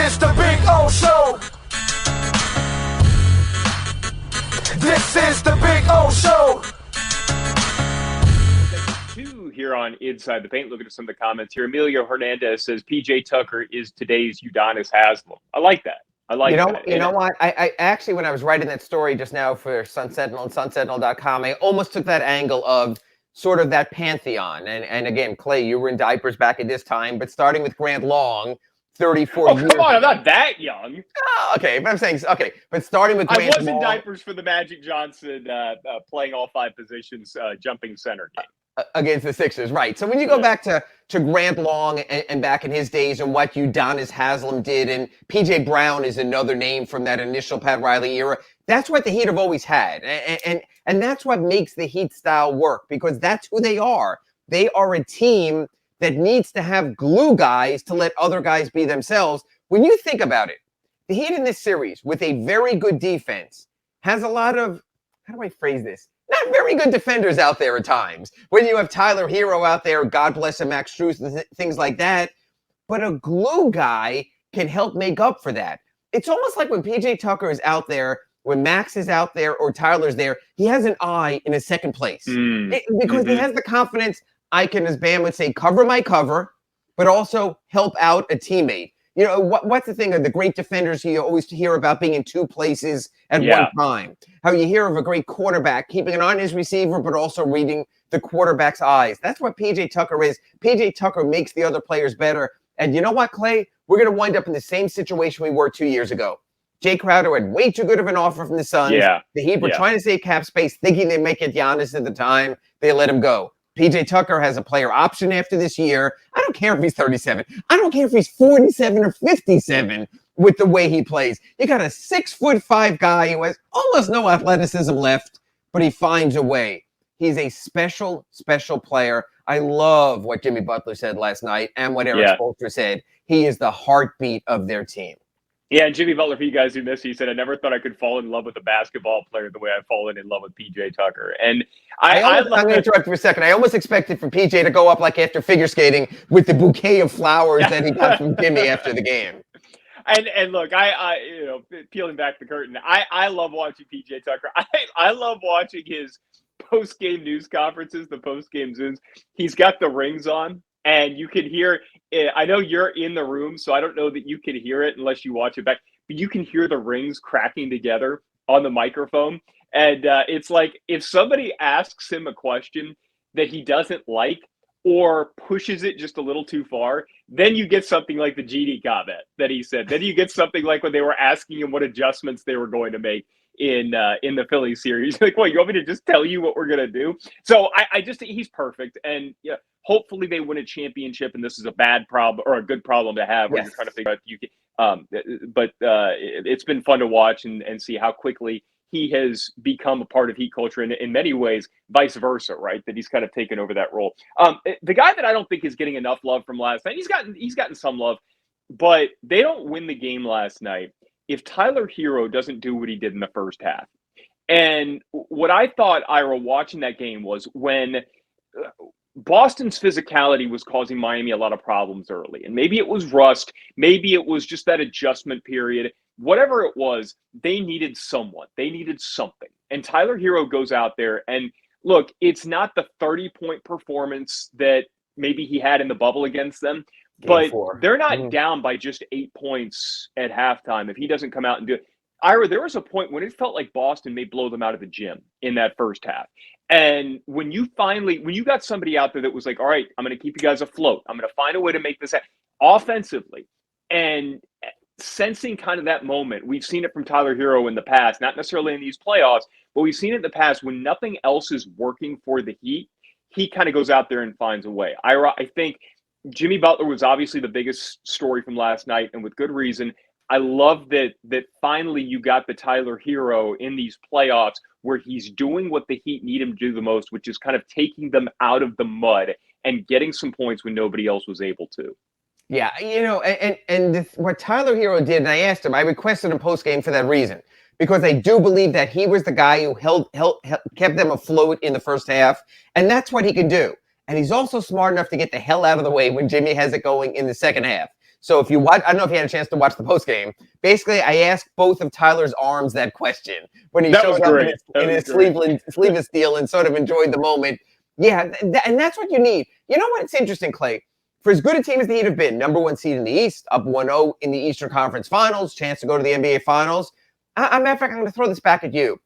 is the Big O Show. This is the Big O Show. Two here on Inside the Paint. Looking at some of the comments here. Emilio Hernandez says PJ Tucker is today's Udonis Haslem. I like that. I like that. You know what? I actually, when I was writing that story just now for Sun Sentinel and sunsentinel.com, I almost took that angle of sort of that pantheon. And again, Clay, you were in diapers back at this time, but starting with Grant Long, 34 years. Come on, I'm not that young. Oh, okay, but I'm saying, okay, but starting with Grant Long. I was in diapers for the Magic Johnson playing all five positions, jumping center game. Against the Sixers, right. So when you go back to Grant Long and back in his days and what Udonis Haslem did, and P.J. Brown is another name from that initial Pat Riley era, that's what the Heat have always had. And that's what makes the Heat style work, because that's who they are. They are a team that needs to have glue guys to let other guys be themselves. When you think about it, the Heat in this series with a very good defense has a lot of, how do I phrase this? Not very good defenders out there at times. When you have Tyler Hero out there, God bless him, Max Strus, and things like that. But a glue guy can help make up for that. It's almost like when PJ Tucker is out there, when Max is out there or Tyler's there, he has an eye in a second place. Because he has the confidence, I can, as Bam would say, cover my cover, but also help out a teammate. You know, what's the thing of the great defenders you always hear about being in two places at one time? How you hear of a great quarterback keeping an eye on his receiver, but also reading the quarterback's eyes. That's what P.J. Tucker is. P.J. Tucker makes the other players better. And you know what, Clay? We're going to wind up in the same situation we were 2 years ago. Jay Crowder had way too good of an offer from the Suns. The Heat were trying to save cap space, thinking they'd make it Giannis at the time. They let him go. PJ Tucker has a player option after this year. I don't care if he's 37. I don't care if he's 47 or 57 with the way he plays. You got a 6'5" guy who has almost no athleticism left, but he finds a way. He's a special, special player. I love what Jimmy Butler said last night and what Eric Spoelstra said. He is the heartbeat of their team. Yeah, and Jimmy Butler, for you guys who missed, he said, I never thought I could fall in love with a basketball player the way I've fallen in love with PJ Tucker. And I'm going to interrupt for a second. I almost expected for PJ to go up like after figure skating with the bouquet of flowers that he got from Jimmy after the game. And look, I you know, peeling back the curtain, I love watching PJ Tucker. I love watching his post-game news conferences, the post-game Zooms. He's got the rings on. And you can hear, I know you're in the room, so I don't know that you can hear it unless you watch it back, but you can hear the rings cracking together on the microphone. And it's like, if somebody asks him a question that he doesn't like or pushes it just a little too far, then you get something like the GD comment that he said. Then you get something like when they were asking him what adjustments they were going to make in the Philly series. Like, well, you want me to just tell you what we're going to do? So I just think he's perfect. And yeah, hopefully they win a championship, and this is a bad problem or a good problem to have. Where you're trying to figure out if you can. But it's been fun to watch and see how quickly he has become a part of Heat culture, and in many ways, vice versa, right? That he's kind of taken over that role. The guy that I don't think is getting enough love from last night, he's gotten some love, but they don't win the game last night if Tyler Hero doesn't do what he did in the first half. And what I thought, Ira, watching that game was when Boston's physicality was causing Miami a lot of problems early. And maybe it was rust. Maybe it was just that adjustment period. Whatever it was, they needed someone. They needed something. And Tyler Hero goes out there. And look, it's not the 30-point performance that maybe he had in the bubble against them. But they're not down by just 8 points at halftime if he doesn't come out and do it. Ira, there was a point when it felt like Boston may blow them out of the gym in that first half. And when you got somebody out there that was like, all right, I'm going to keep you guys afloat. I'm going to find a way to make this happen offensively. And sensing kind of that moment, we've seen it from Tyler Hero in the past, not necessarily in these playoffs, but we've seen it in the past when nothing else is working for the Heat, he kind of goes out there and finds a way. Ira, I think Jimmy Butler was obviously the biggest story from last night, and with good reason. I love that finally you got the Tyler Hero in these playoffs where he's doing what the Heat need him to do the most, which is kind of taking them out of the mud and getting some points when nobody else was able to. Yeah, you know, what Tyler Hero did, and I asked him, I requested him post-game for that reason, because I do believe that he was the guy who kept them afloat in the first half, and that's what he can do. And he's also smart enough to get the hell out of the way when Jimmy has it going in the second half. So if you watch, I don't know if you had a chance to watch the post game. Basically, I asked both of Tyler's arms that question when he showed up in his sleeveless deal and sort of enjoyed the moment. Yeah, and that's what you need. You know what? It's interesting, Clay. For as good a team as the Heat have been, number one seed in the East, up 1-0 in the Eastern Conference Finals, chance to go to the NBA Finals. Matter of fact, I'm going to throw this back at you.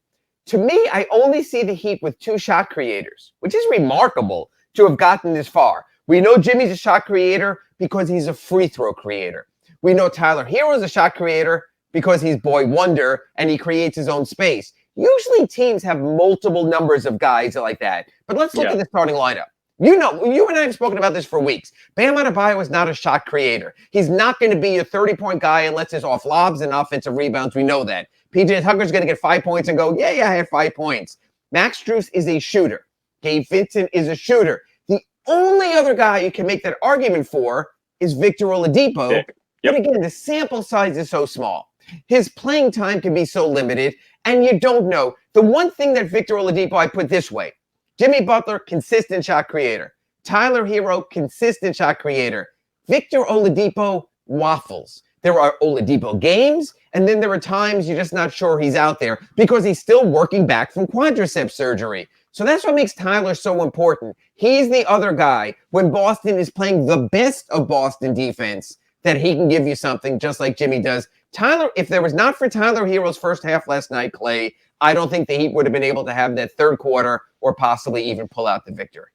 To me, I only see the Heat with 2 shot creators, which is remarkable to have gotten this far. We know Jimmy's a shot creator because he's a free throw creator. We know Tyler Hero's a shot creator because he's Boy Wonder and he creates his own space. Usually teams have multiple numbers of guys like that. But let's look at the starting lineup. You know, you and I have spoken about this for weeks. Bam Adebayo is not a shot creator. He's not going to be a 30-point guy unless it's off lobs and offensive rebounds. We know that. PJ Tucker's going to get 5 points and go, yeah, I had 5 points. Max Strus is a shooter. Gabe Vincent is a shooter. The only other guy you can make that argument for is Victor Oladipo. Yep. But again, the sample size is so small. His playing time can be so limited, and you don't know. The one thing that Victor Oladipo, I put this way. Jimmy Butler, consistent shot creator. Tyler Hero, consistent shot creator. Victor Oladipo waffles. There are Oladipo games, and then there are times you're just not sure he's out there because he's still working back from quadriceps surgery. So that's what makes Tyler so important. He's the other guy when Boston is playing the best of Boston defense that he can give you something just like Jimmy does. Tyler, if there was not for Tyler Hero's first half last night, Clay, I don't think the Heat would have been able to have that third quarter or possibly even pull out the victory.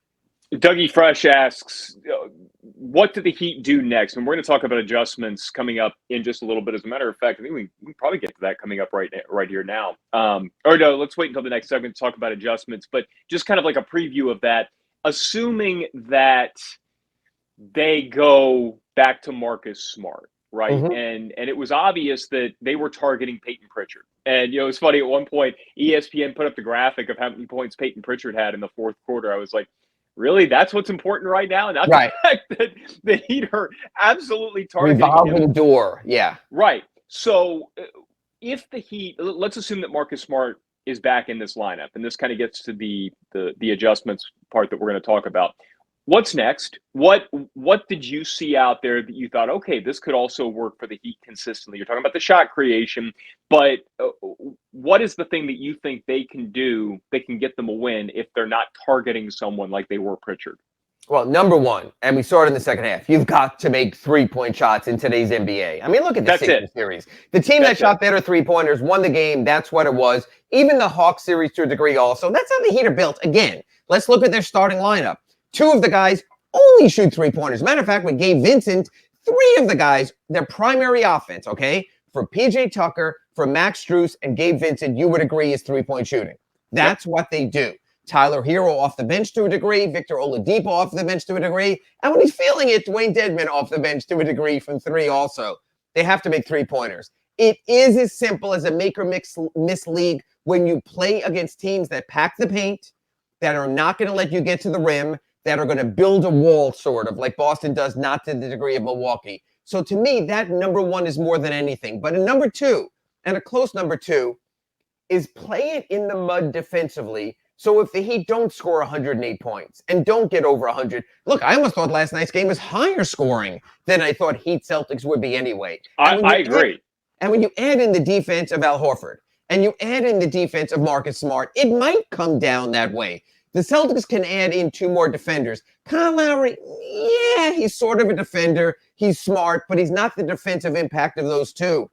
Dougie Fresh asks, what do the Heat do next? And we're going to talk about adjustments coming up in just a little bit. As a matter of fact, I think we can probably get to that coming up right here now. Or no, let's wait until the next segment to talk about adjustments. But just kind of like a preview of that, assuming that they go back to Marcus Smart, right? Mm-hmm. And it was obvious that they were targeting Peyton Pritchard. And, it's funny, at one point, ESPN put up the graphic of how many points Peyton Pritchard had in the fourth quarter. I was like, really? That's what's important right now? Not the fact that the Heat are absolutely targeting revolving door. Yeah. Right. So if the Heat, let's assume that Marcus Smart is back in this lineup, and this kind of gets to the adjustments part that we're going to talk about. What's next? What did you see out there that you thought, okay, this could also work for the Heat consistently? You're talking about the shot creation, but what is the thing that you think they can do that can get them a win if they're not targeting someone like they were Pritchard? Well, number one, and we saw it in the second half, you've got to make three-point shots in today's NBA. I mean, look at the Sixers series. The team that shot better three-pointers won the game. That's what it was. Even the Hawks series to a degree also. That's how the Heat are built. Again, let's look at their starting lineup. 2 of the guys only shoot three-pointers. Matter of fact, with Gabe Vincent, 3 of the guys, their primary offense, okay, for PJ Tucker, for Max Strus, and Gabe Vincent, you would agree is three-point shooting. That's what they do. Tyler Hero off the bench to a degree, Victor Oladipo off the bench to a degree, and when he's feeling it, Dwayne Dedmon off the bench to a degree from 3 also. They have to make three-pointers. It is as simple as a make-or-miss league when you play against teams that pack the paint, that are not going to let you get to the rim, that are going to build a wall, sort of, like Boston does, not to the degree of Milwaukee. So to me, that number one is more than anything. But a number 2, and a close number 2, is play it in the mud defensively. So if the Heat don't score 108 points and don't get over 100, look, I almost thought last night's game was higher scoring than I thought Heat Celtics would be anyway. I agree. And when you add in the defense of Al Horford and you add in the defense of Marcus Smart, it might come down that way. The Celtics can add in 2 more defenders. Kyle Lowry, yeah, he's sort of a defender. He's smart, but he's not the defensive impact of those 2.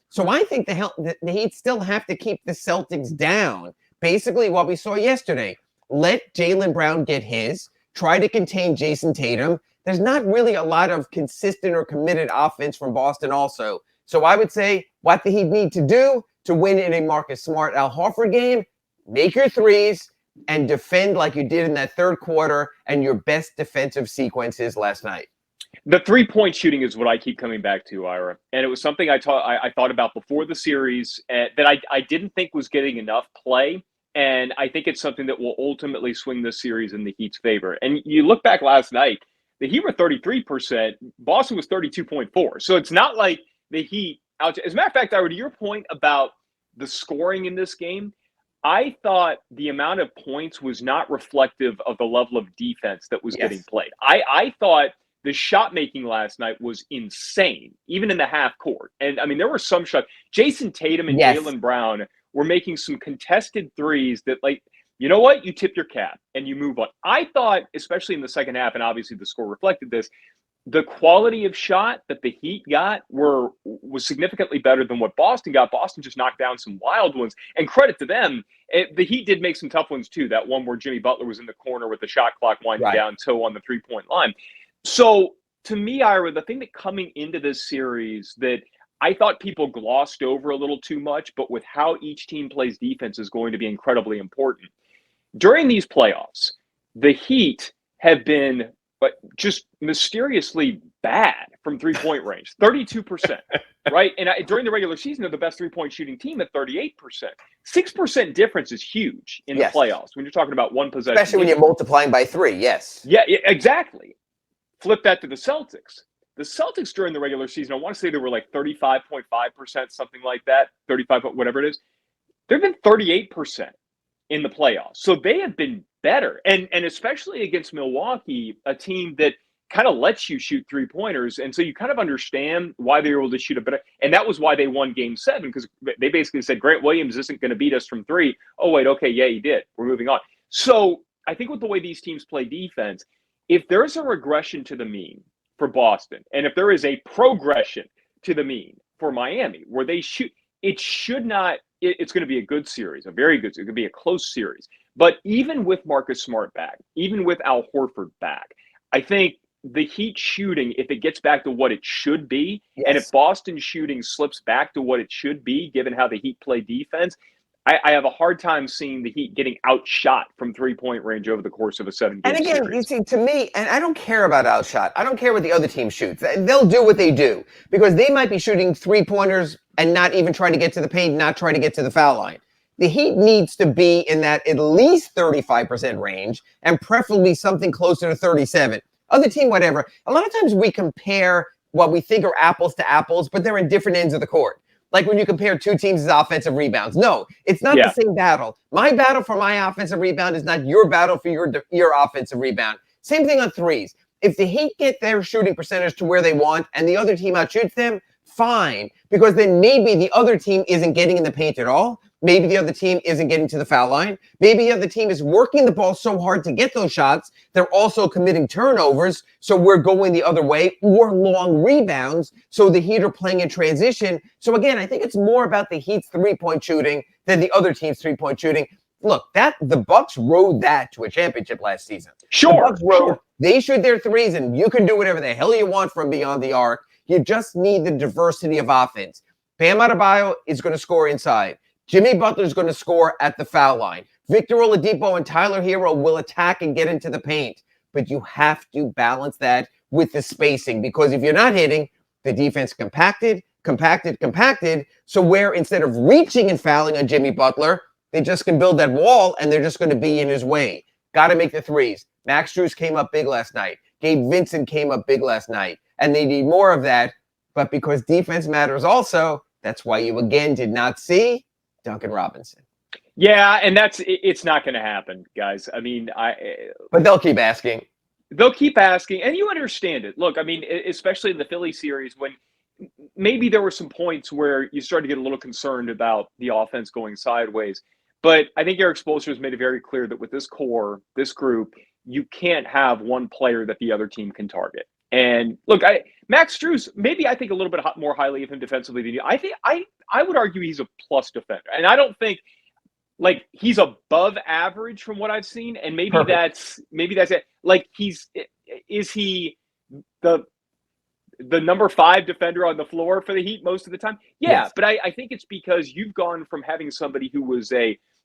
So I think the Heat still have to keep the Celtics down. Basically what we saw yesterday. Let Jaylen Brown get his. Try to contain Jason Tatum. There's not really a lot of consistent or committed offense from Boston also. So I would say what the Heat need to do to win in a Marcus Smart Al Horford game, make your threes, and defend like you did in that third quarter and your best defensive sequences last night. The three-point shooting is what I keep coming back to, Ira. And it was something I thought about before the series that I didn't think was getting enough play. And I think it's something that will ultimately swing this series in the Heat's favor. And you look back last night, the Heat were 33%. Boston was 32.4%. So it's not like the Heat out. As a matter of fact, Ira, to your point about the scoring in this game, I thought the amount of points was not reflective of the level of defense that was getting played. I thought the shot making last night was insane, even in the half court. And I mean, there were some shots. Jason Tatum and Yes. Jaylen Brown were making some contested threes that, like, you know what? You tip your cap and you move on. I thought, especially in the second half, and obviously the score reflected this, the quality of shot that the Heat got was significantly better than what Boston got. Boston just knocked down some wild ones, and credit to them. The Heat did make some tough ones too. That one where Jimmy Butler was in the corner with the shot clock winding down, toe on the 3-point line. So to me, Ira, the thing that coming into this series that I thought people glossed over a little too much, but with how each team plays defense is going to be incredibly important. During these playoffs, the Heat have been just mysteriously bad from 3-point range, 32%, right? And during the regular season, they're the best 3-point shooting team at 38%. 6% difference is huge in the playoffs when you're talking about one possession. Especially when you're multiplying by 3, yes. Yeah, exactly. Flip that to the Celtics. The Celtics during the regular season, I want to say they were like 35.5%, something like that, 35, whatever it is. They've been 38% in the playoffs. So they have been better. And especially against Milwaukee, a team that kind of lets you shoot 3-pointers. And so you kind of understand why they were able to shoot a better. And that was why they won Game 7, because they basically said, Grant Williams isn't going to beat us from 3. Oh, wait, okay, yeah, he did. We're moving on. So I think with the way these teams play defense, if there's a regression to the mean for Boston, and if there is a progression to the mean for Miami, where they shoot, it should not, it's going to be a good series, a very good, it could be a close series. But even with Marcus Smart back, even with Al Horford back, I think the Heat shooting, if it gets back to what it should be, and if Boston shooting slips back to what it should be, given how the Heat play defense, I have a hard time seeing the Heat getting outshot from 3-point range over the course of a 7-game series. And again, you see, to me, and I don't care about outshot. I don't care what the other team shoots. They'll do what they do, because they might be shooting 3-pointers and not even trying to get to the paint, not trying to get to the foul line. The Heat needs to be in that at least 35% range, and preferably something closer to 37. Other team, whatever. A lot of times we compare what we think are apples to apples, but they're in different ends of the court. Like when you compare two teams' offensive rebounds. No, it's not the same battle. My battle for my offensive rebound is not your battle for your offensive rebound. Same thing on threes. If the Heat get their shooting percentage to where they want and the other team outshoots them, fine. Because then maybe the other team isn't getting in the paint at all. Maybe the other team isn't getting to the foul line. Maybe the other team is working the ball so hard to get those shots, they're also committing turnovers, so we're going the other way, or long rebounds, so the Heat are playing in transition. So again, I think it's more about the Heat's 3-point shooting than the other team's 3-point shooting. Look, the Bucks rode that to a championship last season. Sure. They shoot their threes, and you can do whatever the hell you want from beyond the arc. You just need the diversity of offense. Bam Adebayo is going to score inside. Jimmy Butler's going to score at the foul line. Victor Oladipo and Tyler Hero will attack and get into the paint. But you have to balance that with the spacing, because if you're not hitting, the defense compacted. So where instead of reaching and fouling on Jimmy Butler, they just can build that wall and they're just going to be in his way. Got to make the threes. Max Strus came up big last night. Gabe Vincent came up big last night. And they need more of that. But because defense matters also, that's why you again did not see Duncan Robinson. Yeah, and it's not going to happen, guys. I mean, but they'll keep asking. They'll keep asking, and you understand it. Look, I mean, especially in the Philly series, when maybe there were some points where you started to get a little concerned about the offense going sideways. But I think Eric Spoelstra has made it very clear that with this core, this group, you can't have one player that the other team can target. And look, Max Strus, maybe I think a little bit more highly of him defensively than you. I would argue he's a plus defender, and I don't think like he's above average from what I've seen. And maybe that's it. Like is he the number 5 defender on the floor for the Heat most of the time? Yeah, yes. But I think it's because you've gone from having somebody who was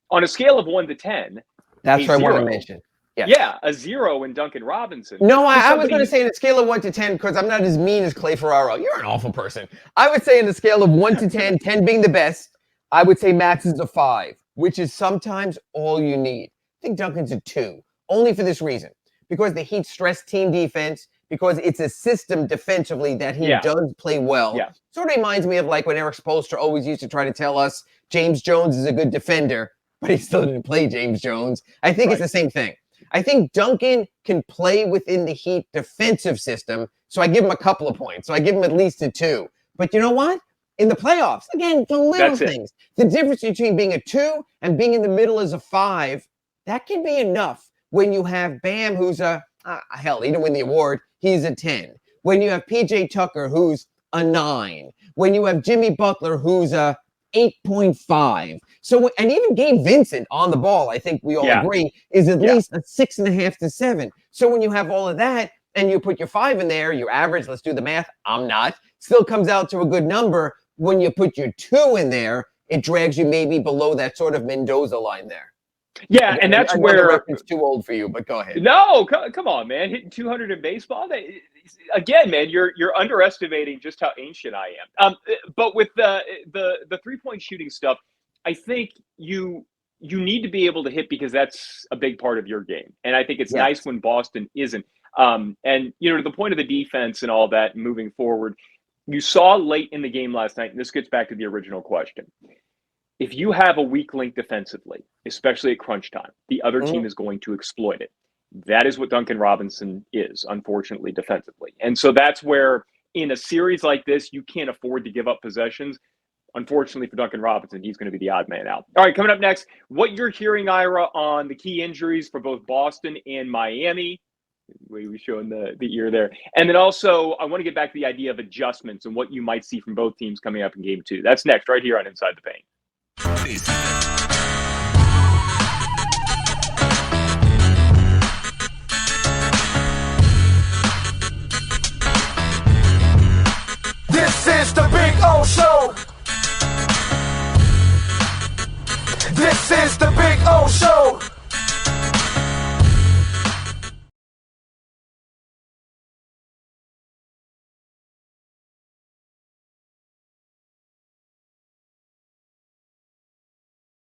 on a scale of 1 to 10. That's what I want to mention. Yes. Yeah, a 0 in Duncan Robinson. No, I was going to say in a scale of 1 to 10 because I'm not as mean as Clay Ferraro. You're an awful person. I would say in a scale of 1 to 10, 10 being the best, I would say Max is a 5, which is sometimes all you need. I think Duncan's a 2, only for this reason. Because the Heat stress team defense, because it's a system defensively that he does play well. Yeah. Sort of reminds me of like when Eric Spoelstra always used to try to tell us James Jones is a good defender, but he still didn't play James Jones. I think it's the same thing. I think Duncan can play within the Heat defensive system, so I give him a couple of points. So I give him at least a 2. But you know what? In the playoffs, again, the little things. The difference between being a 2 and being in the middle as a 5, that can be enough when you have Bam, who's hell, he didn't win the award, he's a 10. When you have PJ Tucker, who's a 9. When you have Jimmy Butler, who's a 8.5. So, and even Gabe Vincent on the ball, I think we all agree, is at least a 6.5 to 7. So when you have all of that and you put your 5 in there, your average, let's do the math, I'm not, still comes out to a good number. When you put your 2 in there, it drags you maybe below that sort of Mendoza line there. Yeah, and that's where it's too old for you, but go ahead. No, come on, man. Hitting 200 in baseball. Again, man, you're underestimating just how ancient I am. But with the 3-point shooting stuff, I think you need to be able to hit because that's a big part of your game. And I think it's nice when Boston isn't. And to the point of the defense and all that moving forward, you saw late in the game last night, and this gets back to the original question. If you have a weak link defensively, especially at crunch time, the other team is going to exploit it. That is what Duncan Robinson is, unfortunately, defensively. And so that's where in a series like this, you can't afford to give up possessions. Unfortunately for Duncan Robinson, he's going to be the odd man out. All right, coming up next, what you're hearing, Ira, on the key injuries for both Boston and Miami. We're showing the ear there. And then also, I want to get back to the idea of adjustments and what you might see from both teams coming up in Game 2. That's next, right here on Inside the Paint. This is the Big O